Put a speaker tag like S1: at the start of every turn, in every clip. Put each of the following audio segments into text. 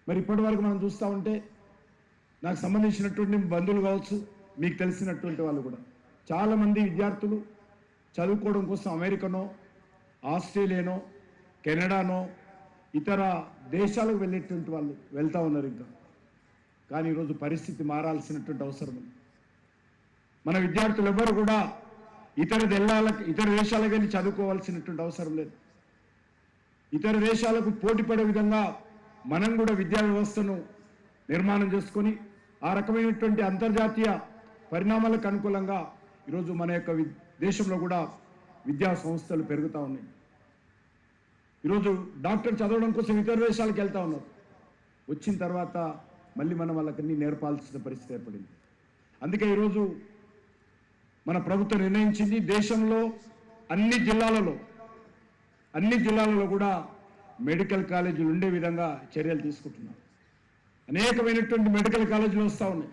S1: మరి ఇప్పటి వరకు మనం చూస్తూ ఉంటే నాకు సంబంధించినటువంటి బంధువులు కావచ్చు, మీకు తెలిసినటువంటి వాళ్ళు కూడా చాలామంది విద్యార్థులు చదువుకోవడం కోసం అమెరికానో, ఆస్ట్రేలియానో, కెనడానో ఇతర దేశాలకు వెళ్ళేటువంటి వాళ్ళు వెళ్తూ ఉన్నారు ఇంకా. కానీ ఈరోజు పరిస్థితి మారాల్సినటువంటి అవసరం ఉంది. మన విద్యార్థులు ఎవరు కూడా ఇతర దేశాలకు వెళ్ళి చదువుకోవాల్సినటువంటి అవసరం లేదు. ఇతర దేశాలకు పోటీపడే విధంగా మనం కూడా విద్యా వ్యవస్థను నిర్మాణం చేసుకొని ఆ రకమైనటువంటి అంతర్జాతీయ పరిణామాలకు అనుకూలంగా ఈరోజు మన యొక్క దేశంలో కూడా విద్యా సంస్థలు పెరుగుతూ ఉన్నాయి. ఈరోజు డాక్టర్ చదవడం కోసం ఇతర దేశాలకు వెళ్తూ ఉన్నారు. వచ్చిన తర్వాత మళ్ళీ మనం వాళ్ళకన్నీ నేర్పాల్సిన పరిస్థితి ఏర్పడింది. అందుకే ఈరోజు మన ప్రభుత్వం నిర్ణయించింది, దేశంలో అన్ని జిల్లాలలో కూడా మెడికల్ కాలేజీలు ఉండే విధంగా చర్యలు తీసుకుంటున్నారు. అనేకమైనటువంటి మెడికల్ కాలేజీలు వస్తూ ఉన్నాయి.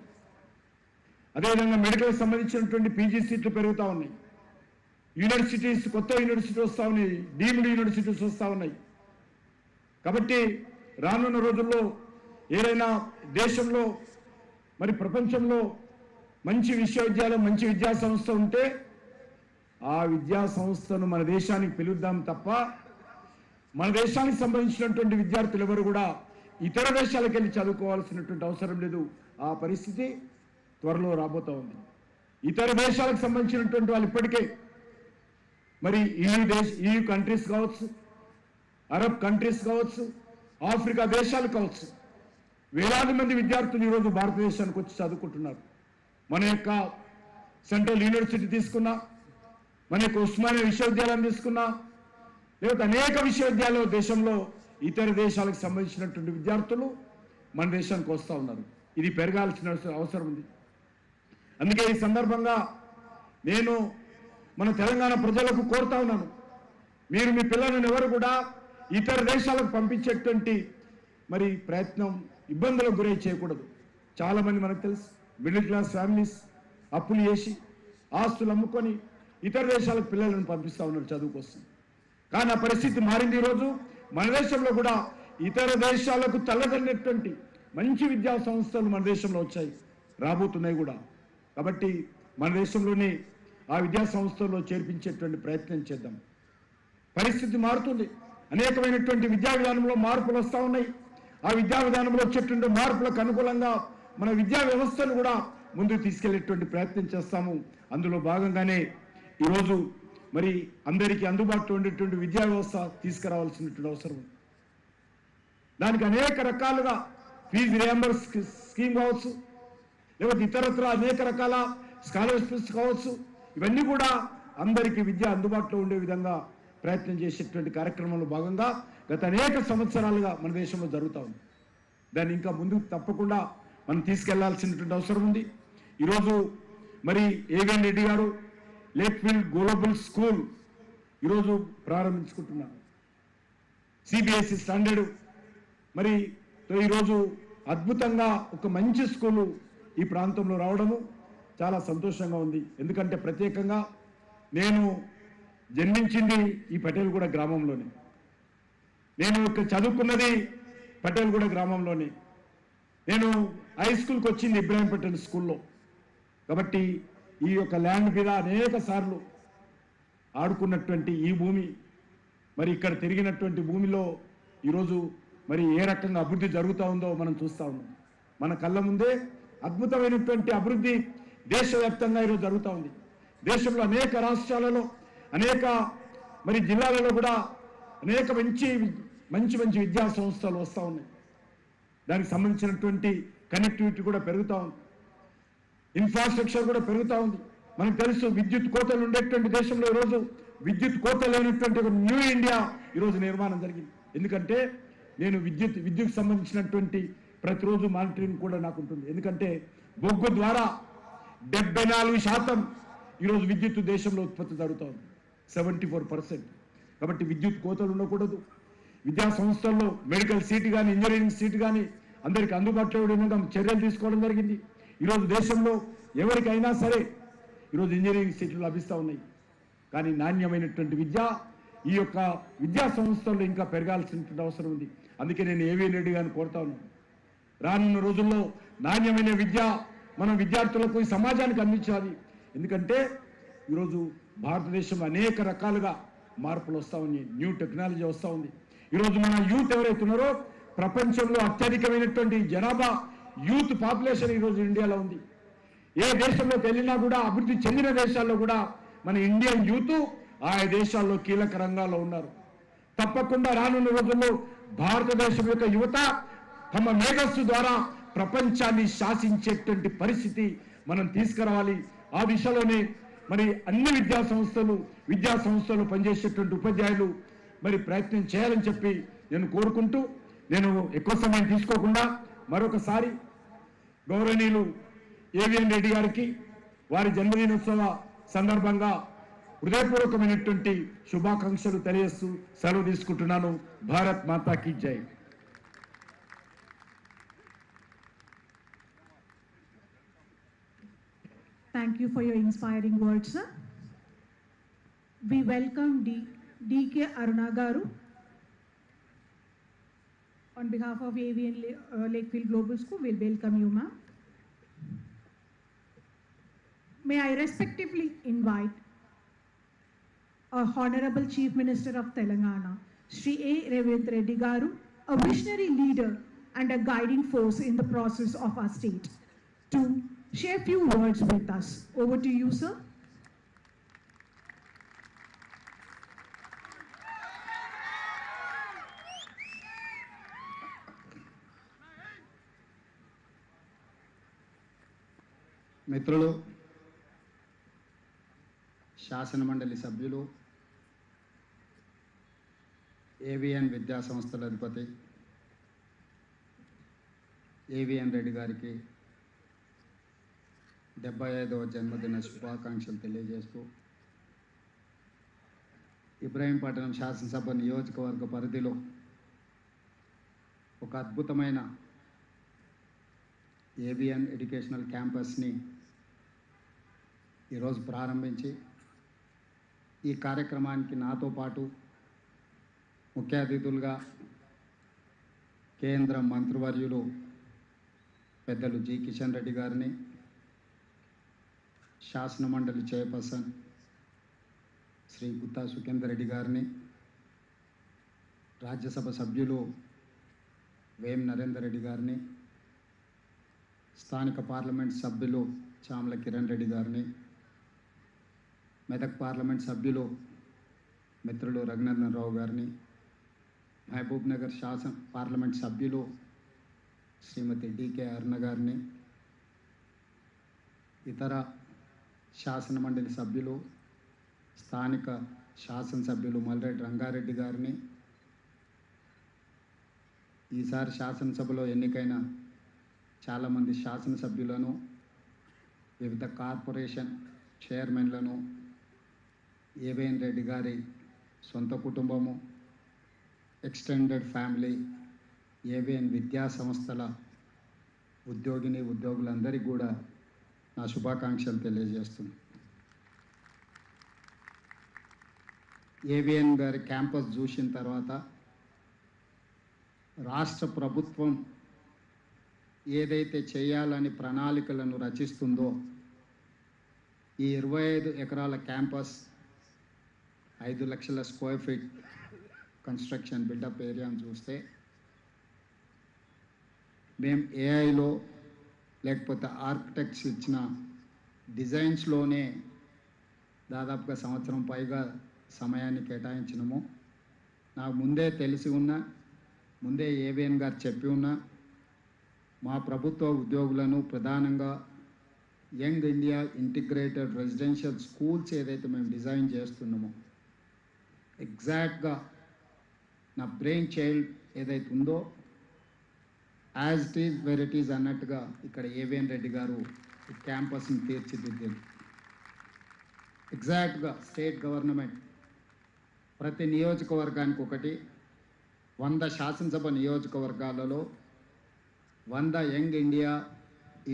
S1: అదేవిధంగా మెడికల్కి సంబంధించినటువంటి పీజీ సీట్లు పెరుగుతూ ఉన్నాయి. యూనివర్సిటీస్, కొత్త యూనివర్సిటీ వస్తూ ఉన్నాయి, డీమ్డ్ యూనివర్సిటీస్ వస్తూ ఉన్నాయి. కాబట్టి రానున్న రోజుల్లో ఏదైనా దేశంలో మరి ప్రపంచంలో మంచి విశ్వవిద్యాలయం, మంచి విద్యా సంస్థ ఉంటే ఆ విద్యా సంస్థను మన దేశానికి పిలుద్దాం తప్ప మన దేశానికి సంబంధించినటువంటి విద్యార్థులు ఎవరు కూడా ఇతర దేశాలకు వెళ్ళి చదువుకోవాల్సినటువంటి అవసరం లేదు. ఆ పరిస్థితి త్వరలో రాబోతూ ఉంది. ఇతర దేశాలకు సంబంధించినటువంటి వాళ్ళు ఇప్పటికే మరి EU కంట్రీస్ కావచ్చు, అరబ్ కంట్రీస్ కావచ్చు, ఆఫ్రికా దేశాలు కావచ్చు, వేలాది మంది విద్యార్థులు ఈరోజు భారతదేశానికి వచ్చి చదువుకుంటున్నారు. మన యొక్క సెంట్రల్ యూనివర్సిటీ తీసుకున్నా, మన యొక్క ఉస్మానియా విశ్వవిద్యాలయం తీసుకున్నా, లేకపోతే అనేక విశ్వవిద్యాలయాలు దేశంలో ఇతర దేశాలకు సంబంధించినటువంటి విద్యార్థులు మన దేశానికి వస్తూ ఉన్నారు. ఇది పెరగాల్సిన అవసరం ఉంది. అందుకే ఈ సందర్భంగా నేను మన తెలంగాణ ప్రజలకు కోరుతా ఉన్నాను, మీరు మీ పిల్లలను ఎవరు కూడా ఇతర దేశాలకు పంపించేటువంటి మరి ప్రయత్నం, ఇబ్బందులకు గురై చేయకూడదు. చాలామంది మనకు తెలుసు, మిడిల్ క్లాస్ ఫ్యామిలీస్ అప్పులు చేసి ఆస్తులు అమ్ముకొని ఇతర దేశాలకు పిల్లలను పంపిస్తూ ఉన్నారు చదువు కోసం. కానీ ఆ పరిస్థితి మారింది. ఈరోజు మన దేశంలో కూడా ఇతర దేశాలకు తల్లదన్నటువంటి మంచి విద్యా సంస్థలు మన దేశంలో వచ్చాయి, రాబోతున్నాయి కూడా. కాబట్టి మన దేశంలోనే ఆ విద్యా సంస్థల్లో చేర్పించేటువంటి ప్రయత్నం చేద్దాం. పరిస్థితి మారుతుంది. అనేకమైనటువంటి విద్యా విధానంలో మార్పులు వస్తూ ఉన్నాయి. ఆ విద్యా విధానంలో వచ్చేటువంటి మార్పులకు అనుకూలంగా మన విద్యా వ్యవస్థను కూడా ముందుకు తీసుకెళ్లేటువంటి ప్రయత్నం చేస్తాము. అందులో భాగంగానే ఈరోజు మరి అందరికీ అందుబాటులో ఉండేటువంటి విద్యా వ్యవస్థ తీసుకురావాల్సినటువంటి అవసరం ఉంది. దానికి అనేక రకాలుగా ఫీజు రియంబర్స్ స్కీమ్ కావచ్చు, లేకపోతే ఇతరత్ర అనేక రకాల స్కాలర్షిప్స్ కావచ్చు, ఇవన్నీ కూడా అందరికీ విద్య అందుబాటులో ఉండే విధంగా ప్రయత్నం చేసేటువంటి కార్యక్రమంలో భాగంగా గత అనేక సంవత్సరాలుగా మన దేశంలో జరుగుతూ ఉంది. దాన్ని ఇంకా ముందుకు తప్పకుండా మనం తీసుకెళ్లాల్సినటువంటి అవసరం ఉంది. ఈరోజు మరి ఏవిఎన్ రెడ్డి గారు లేక్ఫీల్డ్ గ్లోబల్ స్కూల్ ఈరోజు ప్రారంభించుకుంటున్నారు. సిబిఎస్ఈ స్టాండర్డ్ మరి ఈరోజు అద్భుతంగా ఒక మంచి స్కూలు ఈ ప్రాంతంలో రావడము చాలా సంతోషంగా ఉంది. ఎందుకంటే ప్రత్యేకంగా నేను జన్మించింది ఈ పటేల్గూడ గ్రామంలోనే, నేను ఇక్కడ చదువుకున్నది పటేల్గూడ గ్రామంలోనే, నేను హై స్కూల్కి వచ్చింది ఇబ్రాహీంపట్నం స్కూల్లో. కాబట్టి ఈ యొక్క ల్యాండ్ మీద అనేక సార్లు ఆడుకున్నటువంటి ఈ భూమి, మరి ఇక్కడ తిరిగినటువంటి భూమిలో ఈరోజు మరి ఏ రకంగా అభివృద్ధి జరుగుతూ ఉందో మనం చూస్తూ ఉన్నాం. మన కళ్ళ ముందే అద్భుతమైనటువంటి అభివృద్ధి దేశవ్యాప్తంగా ఈరోజు జరుగుతూ ఉంది. దేశంలో అనేక రాష్ట్రాలలో, అనేక మరి జిల్లాలలో కూడా అనేక మంచి విద్యా సంస్థలు వస్తూ ఉన్నాయి. దానికి సంబంధించినటువంటి కనెక్టివిటీ కూడా పెరుగుతూ ఉంది, ఇన్ఫ్రాస్ట్రక్చర్ కూడా పెరుగుతూ ఉంది. మనకు తెలుసు, విద్యుత్ కోతలు ఉండేటువంటి దేశంలో ఈరోజు విద్యుత్ కోత లేనటువంటి ఒక న్యూ ఇండియా ఈరోజు నిర్మాణం జరిగింది. ఎందుకంటే నేను విద్యుత్ సంబంధించినటువంటి ప్రతిరోజు మానిటరింగ్ కూడా నాకు ఉంటుంది. ఎందుకంటే బొగ్గు ద్వారా 74% ఈరోజు విద్యుత్ దేశంలో ఉత్పత్తి జరుగుతూ ఉంది, 74%. కాబట్టి విద్యుత్ కోతలు ఉండకూడదు. విద్యా సంస్థల్లో మెడికల్ సీట్ కానీ, ఇంజనీరింగ్ సీట్ కానీ అందరికీ అందుబాటులో ఉండేందుకు చర్యలు తీసుకోవడం జరిగింది. ఈరోజు దేశంలో ఎవరికైనా సరే ఈరోజు ఇంజనీరింగ్ సీట్లు లభిస్తూ ఉన్నాయి. కానీ నాణ్యమైనటువంటి విద్య ఈ యొక్క విద్యా సంస్థల్లో ఇంకా పెరగాల్సినటువంటి అవసరం ఉంది. అందుకే నేను ఏవిఎన్ రెడ్డి గారిని కోరుతా ఉన్నాను, రానున్న రోజుల్లో నాణ్యమైన విద్య మనం విద్యార్థులకు ఈ సమాజానికి అందించాలి. ఎందుకంటే ఈరోజు భారతదేశంలో అనేక రకాలుగా మార్పులు వస్తూ ఉన్నాయి, న్యూ టెక్నాలజీ వస్తూ ఉంది. ఈరోజు మన యూత్ ఎవరైతే ఉన్నారో ప్రపంచంలో అత్యధికమైనటువంటి జనాభా యూత్ పాపులేషన్ ఈరోజు ఇండియాలో ఉంది. ఏ దేశంలోకి వెళ్ళినా కూడా అభివృద్ధి చెందిన దేశాల్లో కూడా మన ఇండియన్ యూత్ ఆయా దేశాల్లో కీలక రంగాల్లో ఉన్నారు. తప్పకుండా రానున్న రోజుల్లో భారతదేశం యొక్క యువత తమ మేధస్సు ద్వారా ప్రపంచాన్ని శాసించేటువంటి పరిస్థితి మనం తీసుకురావాలి. ఆ దిశలోనే మరి అన్ని విద్యా సంస్థలు పనిచేసేటువంటి ఉపాధ్యాయులు మరి ప్రయత్నం చేయాలని చెప్పి నేను కోరుకుంటూ, నేను ఎక్కువ సమయం తీసుకోకుండా మరొకసారి గౌరవనీయులు ఏవిఎన్ రెడ్డి గారికి వారి జన్మదినోత్సవ సందర్భంగా హృదయపూర్వకమైనటువంటి శుభాకాంక్షలు తెలియజేస్తూ సెలవు తీసుకుంటున్నాను. భారత్ మాతా కీ జై.
S2: Thank you for your inspiring words, sir. We welcome D.K. Aruna Garu. On behalf of AVN Lakefield Global School, we'll welcome you, ma'am. May I respectively invite our Honorable Chief Minister of Telangana, Shri A. Revant Reddy Garu, a visionary leader and a guiding force in the process of our state, to share few words with us. Over to you, sir.
S3: మిత్రులు, శాసన మండలి సభ్యులు, AVN విద్యా సంస్థల అధిపతి AVN Reddy గారికి 75వ జన్మదిన శుభాకాంక్షలు తెలియజేస్తూ, ఇబ్రహీంపట్నం శాసనసభ నియోజకవర్గ పరిధిలో ఒక అద్భుతమైన ఏవిఎన్ ఎడ్యుకేషనల్ క్యాంపస్ని ఈరోజు ప్రారంభించి, ఈ కార్యక్రమానికి నాతో పాటు ముఖ్య అతిథులుగా కేంద్ర మంత్రివర్యులు పెద్దలు జి కిషన్ రెడ్డి గారిని, శాసన మండలి చైర్పర్సన్ శ్రీ గుత్తా సుఖేందర్ రెడ్డి గారిని, రాజ్యసభ సభ్యులు వేం నరేందర్ రెడ్డి గారిని, స్థానిక పార్లమెంట్ సభ్యులు చామల కిరణ్ రెడ్డి గారిని, మెదక్ పార్లమెంట్ సభ్యులు మిత్రులు రఘునందన్ రావు గారిని, మహబూబ్ నగర్ పార్లమెంట్ సభ్యులు శ్రీమతి డికే అరుణ గారిని, ఇతర శాసన మండలి సభ్యులు, స్థానిక శాసనసభ్యులు మల్రెడ్డి రంగారెడ్డి గారిని, ఈసారి శాసనసభలో ఎన్నికైన చాలామంది శాసనసభ్యులను, వివిధ కార్పొరేషన్ చైర్మన్లను, ఏవిఎన్ రెడ్డి గారి సొంత కుటుంబము, ఎక్స్టెండెడ్ ఫ్యామిలీ, ఏవిఎన్ విద్యా సంస్థల ఉద్యోగులందరికీ కూడా నా శుభాకాంక్షలు తెలియజేస్తున్నాను. ఏవిఎన్ గారి క్యాంపస్ చూసిన తర్వాత రాష్ట్ర ప్రభుత్వం ఏదైతే చేయాలని ప్రణాళికలను రచిస్తుందో, ఈ 25 ఎకరాల క్యాంపస్ 5 లక్షల స్క్వేర్ ఫీట్ కన్స్ట్రక్షన్ బిల్డప్ ఏరియాను చూస్తే, మేము ఏఐలో లేకపోతే ఆర్కిటెక్ట్స్ ఇచ్చిన డిజైన్స్లోనే దాదాపుగా సంవత్సరం పైగా సమయాన్ని కేటాయించినాము. నాకు ముందే తెలిసి ఉన్నా, ముందే ఏవిఎన్ గారు చెప్పి ఉన్నా, మా ప్రభుత్వ ఉద్యోగులను ప్రధానంగా young India integrated residential schools ఏదైతే మేము డిజైన్ చేస్తున్నామో, ఎగ్జాక్ట్గా నా బ్రెయిన్ చైల్డ్ ఏదైతే ఉందో as it is where it is అన్నట్టుగా ఇక్కడ ఏవిఎన్ రెడ్డి గారు ఈ క్యాంపస్ని తీర్చిదిద్దారు. ఎగ్జాక్ట్గా స్టేట్ గవర్నమెంట్ ప్రతి నియోజకవర్గానికి ఒకటి, 100 శాసనసభ నియోజకవర్గాలలో 100 యంగ్ ఇండియా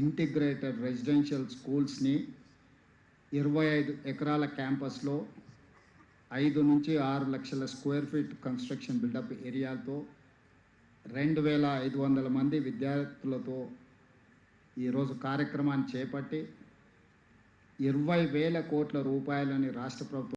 S3: ఇంటిగ్రేటెడ్ రెసిడెన్షియల్ స్కూల్స్ని 25 ఎకరాల క్యాంపస్లో 5 నుంచి 6 లక్షల స్క్వేర్ ఫీట్ కన్స్ట్రక్షన్ బిల్డప్ ఏరియాతో 2500 మంది విద్యార్థులతో ఈరోజు కార్యక్రమాన్ని చేపట్టి 20,000 కోట్ల రూపాయలని రాష్ట్ర ప్రభుత్వం